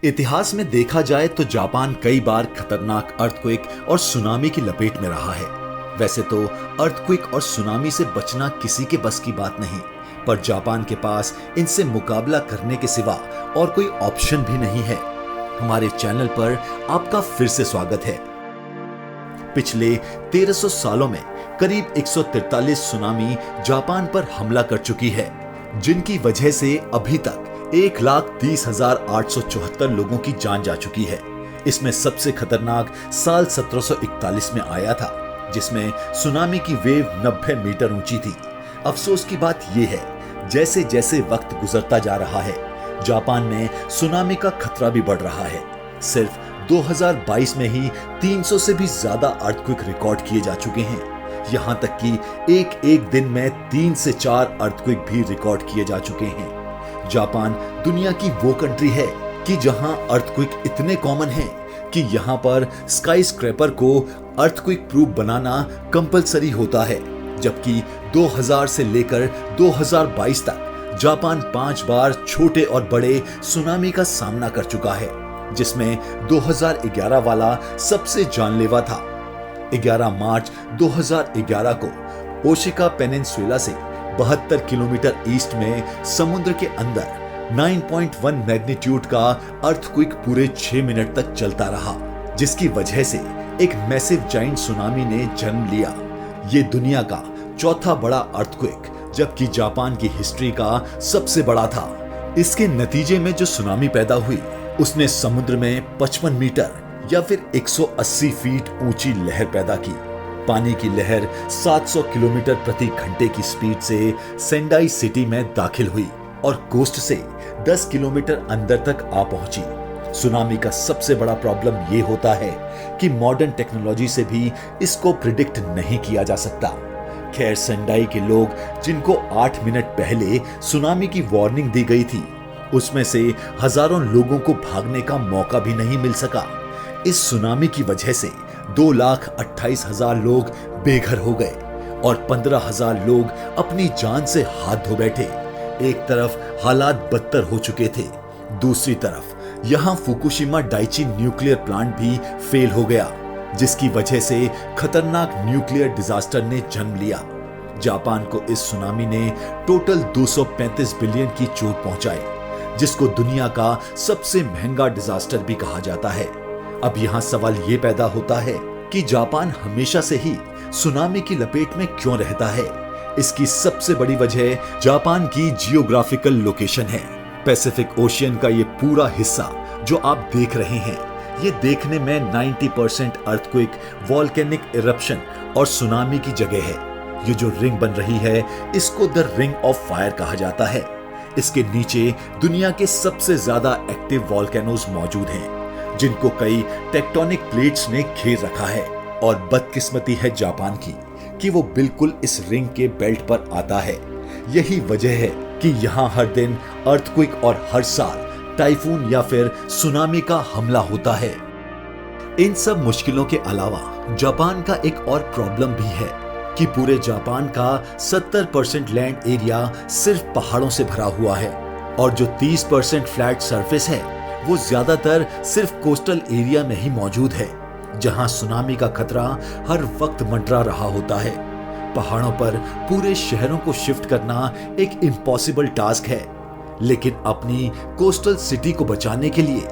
इतिहास में देखा जाए तो जापान कई बार खतरनाक अर्थक्वेक और सुनामी की लपेट में रहा है। वैसे तो अर्थक्वेक और सुनामी से बचना किसी के बस की बात नहीं, पर जापान के पास इनसे मुकाबला करने के सिवा और कोई ऑप्शन भी नहीं है। हमारे चैनल पर आपका फिर से स्वागत है। पिछले 1300 सालों में करीब 143 सुनामी जापान पर हमला कर चुकी है, जिनकी वजह से अभी तक 1,30,874 लोगों की जान जा चुकी है। इसमें सबसे खतरनाक साल 1741 में आया था, जिसमें सुनामी की वेव 90 मीटर ऊंची थी। अफसोस की बात यह है, जैसे जैसे वक्त गुजरता जा रहा है, जापान में सुनामी का खतरा भी बढ़ रहा है। सिर्फ 2022 में ही 300 से भी ज्यादा अर्थक्वेक रिकॉर्ड किए जा चुके हैं। यहां तक कि एक दिन में 3 से 4 अर्थक्वेक भी रिकॉर्ड किए जा चुके हैं। जापान दुनिया की वो कंट्री है कि जहां अर्थक्वेक इतने कॉमन हैं कि यहां पर स्काई स्क्रैपर को अर्थक्वेक प्रूफ बनाना कंपलसरी होता है, जबकि 2000 से लेकर 2022 तक जापान 5 बार छोटे और बड़े सुनामी का सामना कर चुका है, जिसमें 2011 वाला सबसे जानलेवा था। 11 मार्च 2011 को ओशिका पेनिनसुला से 72 किलोमीटर ईस्ट में समुद्र के अंदर 9.1 मैग्नीट्यूड का अर्थक्वेक पूरे 6 मिनट तक चलता रहा, जिसकी वजह से एक मैसिव जाइंट सुनामी ने जन्म लिया। ये दुनिया का चौथा बड़ा अर्थक्वेक, जबकि जापान की हिस्ट्री का सबसे बड़ा था। इसके नतीजे में जो सुनामी पैदा हुई, उसने समुद्र में 55 मीटर या फिर 180 फीट ऊंची लहर पैदा की। पानी की लहर 700 किलोमीटर प्रति घंटे की स्पीड से सेंडाई सिटी में दाखिल हुई और कोस्ट से 10 किलोमीटर अंदर तक आ पहुंची। सुनामी का सबसे बड़ा प्रॉब्लम यह होता है कि मॉडर्न टेक्नोलॉजी से भी इसको प्रिडिक्ट नहीं किया जा सकता। खैर, सेंडाई के लोग, जिनको 8 मिनट पहले सुनामी की वार्निंग दी गई थी, उसमें से हजारों लोगों को भागने का मौका भी नहीं मिल सका। इस सुनामी की वजह से 2,28,000 लोग बेघर हो गए और 15,000 लोग अपनी जान से हाथ धो बैठे। एक तरफ हालात बदतर हो चुके थे, दूसरी तरफ यहां फुकुशिमा डाइची न्यूक्लियर प्लांट भी फेल हो गया, जिसकी वजह से खतरनाक न्यूक्लियर डिजास्टर ने जन्म लिया। जापान को इस सुनामी ने टोटल 235 बिलियन की चोट पहुंचाई, जिसको दुनिया का सबसे महंगा डिजास्टर भी कहा जाता है। अब यहां सवाल यह पैदा होता है कि जापान हमेशा से ही सुनामी की लपेट में क्यों रहता है। इसकी सबसे बड़ी वजह जापान की जियोग्राफिकल लोकेशन है। पैसिफिक ओशियन का ये पूरा हिस्सा जो आप देख रहे हैं, ये देखने में 90% अर्थक्वेक, वॉल्केनिक इरप्शन और सुनामी की जगह है। ये जो रिंग बन रही है, इसको द रिंग ऑफ फायर कहा जाता है। इसके नीचे दुनिया के सबसे ज्यादा एक्टिव वॉल्केनोज मौजूद हैं, जिनको कई टेक्टोनिक प्लेट्स ने घेर रखा है। और बदकिस्मती है जापान की कि वो बिल्कुल इस रिंग के बेल्ट पर आता है। यही वजह है कि यहाँ हर दिन अर्थक्वेक और हर साल टाइफून या फिर सुनामी का हमला होता है। इन सब मुश्किलों के अलावा जापान का एक और प्रॉब्लम भी है कि पूरे जापान का 70% लैंड एरिया सिर्फ पहाड़ों से भरा हुआ है, और जो 30% फ्लैट सरफेस है, वो ज्यादातर सिर्फ कोस्टल एरिया में ही मौजूद है, जहां सुनामी का खतरा हर वक्त मंडरा रहा होता है। पहाड़ों पर पूरे शहरों को शिफ्ट करना एक इम्पॉसिबल टास्क है, लेकिन अपनी कोस्टल सिटी को बचाने के लिए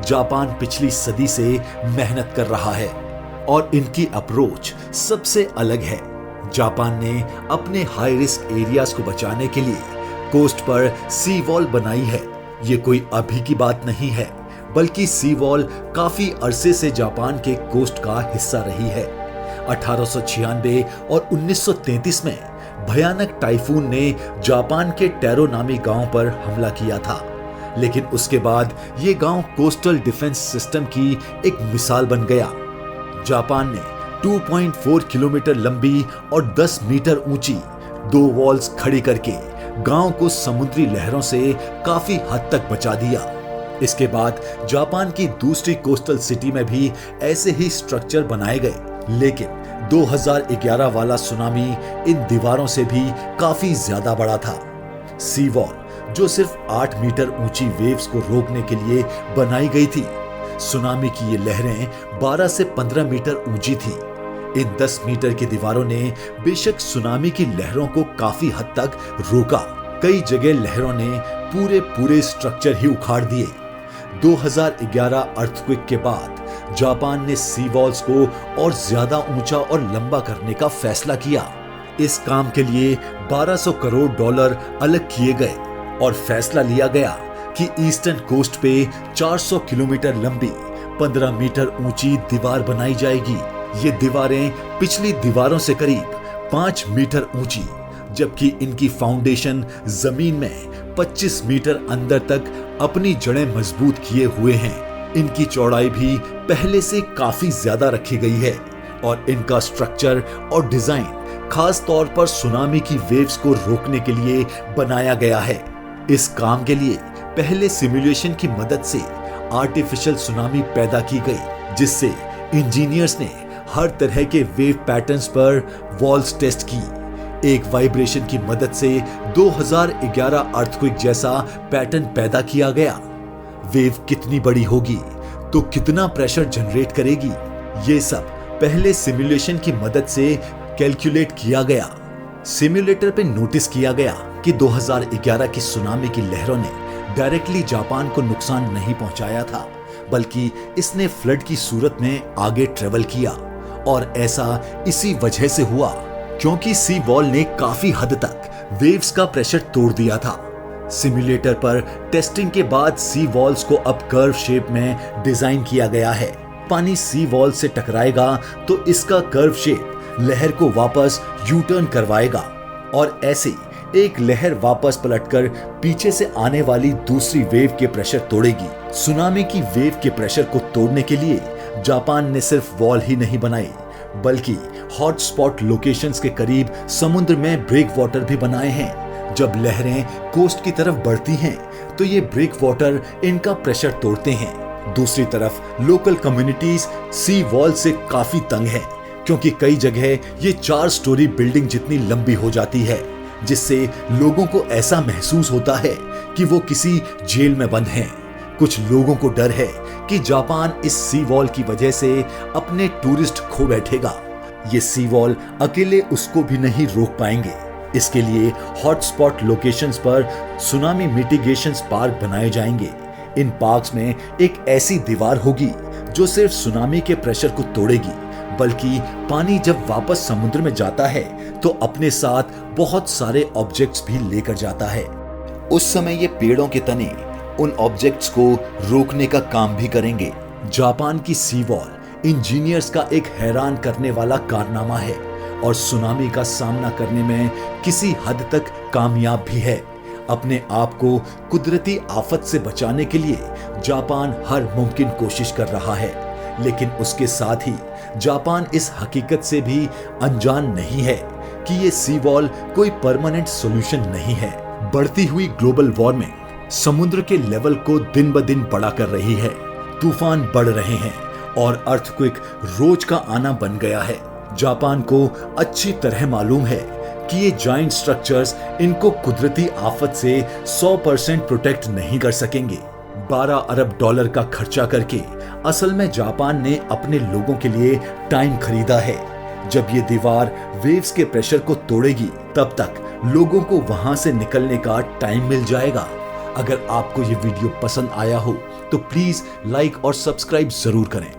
जापान पिछली सदी से मेहनत कर रहा है, और इनकी अप्रोच सबसे अलग है। जापान ने अपने हाई रिस्क एरियाज को बचाने के लिए कोस्ट पर सी वॉल बनाई है। ये कोई अभी की बात नहीं है, बल्कि सी वॉल काफी अरसे से जापान के कोस्ट का हिस्सा रही है। 1896 और 1933 में भयानक टाइफून ने जापान के टेरो नामी गांव पर हमला किया था, लेकिन उसके बाद ये गांव कोस्टल डिफेंस सिस्टम की एक मिसाल बन गया। जापान ने 2.4 किलोमीटर लंबी और 10 मीटर ऊंची 2 वॉल्स खड़ी करके गांव को समुद्री लहरों से काफी हद तक बचा दिया। इसके बाद जापान की दूसरी कोस्टल सिटी में भी ऐसे ही स्ट्रक्चर बनाए गए, लेकिन 2011 वाला सुनामी इन दीवारों से भी काफी ज्यादा बड़ा था। सी वॉल जो सिर्फ 8 मीटर ऊंची वेव्स को रोकने के लिए बनाई गई थी। सुनामी की ये लहरें 12 से 15 मीटर ऊंची थी। इन 10 मीटर की दीवारों ने बेशक सुनामी की लहरों को काफी हद तक रोका, कई जगह लहरों ने पूरे स्ट्रक्चर ही उखाड़ दिए। 2011 अर्थक्वेक के बाद जापान ने सी वॉल्स को और ज्यादा ऊंचा और लंबा करने का फैसला किया। इस काम के लिए $1200 करोड़ अलग किए गए और फैसला लिया गया कि ईस्टर्न कोस्ट पे 400 किलोमीटर लंबी 15 मीटर ऊंची दीवार बनाई जाएगी। ये दीवारें पिछली दीवारों से करीब 5 मीटर ऊंची, जबकि इनकी फाउंडेशन जमीन में 25 मीटर अंदर तक अपनी जड़ें मजबूत किए हुए हैं। इनकी चौड़ाई भी पहले से काफी ज्यादा रखी गई है और इनका स्ट्रक्चर और डिजाइन खास तौर पर सुनामी की वेव्स को रोकने के लिए बनाया गया है। इस काम के लिए पहले सिमुलेशन की मदद से आर्टिफिशियल सुनामी पैदा की गई, जिससे इंजीनियर्स ने हर तरह के वेव पैटर्न्स पर वॉल्स टेस्ट की। एक वाइब्रेशन की मदद से 2011 अर्थक्वेक जैसा पैटर्न पैदा किया गया। वेव कितनी बड़ी होगी तो कितना प्रेशर जनरेट करेगी, ये सब पहले सिमुलेशन की मदद से कैलकुलेट किया गया। सिमुलेटर पे नोटिस किया गया कि 2011 की सुनामी की लहरों ने डायरेक्टली जापान को नुकसान नहीं पहुंचाया था, बल्कि इसने फ्लड की सूरत में आगे ट्रेवल किया। और ऐसा इसी वजह से हुआ क्योंकि सी वॉल ने काफी हद तक वेव्स का प्रेशर तोड़ दिया था। सिमुलेटर पर टेस्टिंग के बाद सी वॉल्स को अब कर्व शेप में डिजाइन किया गया है। पानी सी वॉल से टकराएगा तो इसका कर्व शेप लहर को वापस यू टर्न करवाएगा और ऐसे एक लहर वापस पलटकर पीछे से आने वाली दूसरी वेव के प्रेशर तोड़ेगी। सुनामी की वेव के प्रेशर को तोड़ने के लिए जापान ने सिर्फ वॉल ही नहीं बनाई, बल्कि हॉटस्पॉट लोकेशंस के करीब समुद्र में ब्रेक वाटर भी बनाए हैं। जब लहरें कोस्ट की तरफ बढ़ती हैं तो ये ब्रेक वाटर इनका प्रेशर तोड़ते हैं। दूसरी तरफ लोकल कम्युनिटीज सी वॉल से काफी तंग है, क्योंकि कई जगह ये 4 स्टोरी बिल्डिंग जितनी लंबी हो जाती है, जिससे लोगों को ऐसा महसूस होता है कि वो किसी जेल में बंद हैं। कुछ लोगों को डर है कि जापान इस सी वॉल की वजह से अपने टूरिस्ट खो बैठेगा। ये सी वॉल अकेले उसको भी नहीं रोक पाएंगे। इसके लिए हॉटस्पॉट लोकेशंस पर सुनामी मिटिगेशन पार्क बनाए जाएंगे। इन पार्क्स में एक ऐसी दीवार होगी जो सिर्फ सुनामी के प्रेशर को तोड़ेगी, बल्कि पानी जब वापस समुद्र में जाता है तो अपने साथ बहुत ऑब्जेक्ट्स ऑब्जेक्ट्स भी लेकर जाता है। उस समय ये पेड़ों के तने उन ऑब्जेक्ट्स को रोकने का काम भी करेंगे। जापान की सी वॉल इंजीनियर्स का एक हैरान करने वाला कारनामा है और सुनामी का सामना करने में किसी हद तक कामयाब भी है। अपने आप को कुदरती आफत से बचाने के लिए जापान हर मुमकिन कोशिश कर रहा है, लेकिन उसके साथ ही जापान इस हकीकत से भी अनजान नहीं है कि ये सी वॉल कोई परमानेंट सॉल्यूशन नहीं है। बढ़ती हुई ग्लोबल वार्मिंग समुद्र के लेवल को दिन ब दिन बड़ा कर रही है। तूफान बढ़ रहे हैं और अर्थक्वेक रोज का आना बन गया है। जापान को अच्छी तरह मालूम है कि ये जायंट स्ट्रक्चर्स इनको कुदरती आफत से 100% प्रोटेक्ट नहीं कर सकेंगे। $12 अरब का खर्चा करके असल में जापान ने अपने लोगों के लिए टाइम खरीदा है। जब ये दीवार वेव्स के प्रेशर को तोड़ेगी तब तक लोगों को वहां से निकलने का टाइम मिल जाएगा। अगर आपको ये वीडियो पसंद आया हो तो प्लीज लाइक और सब्सक्राइब जरूर करें।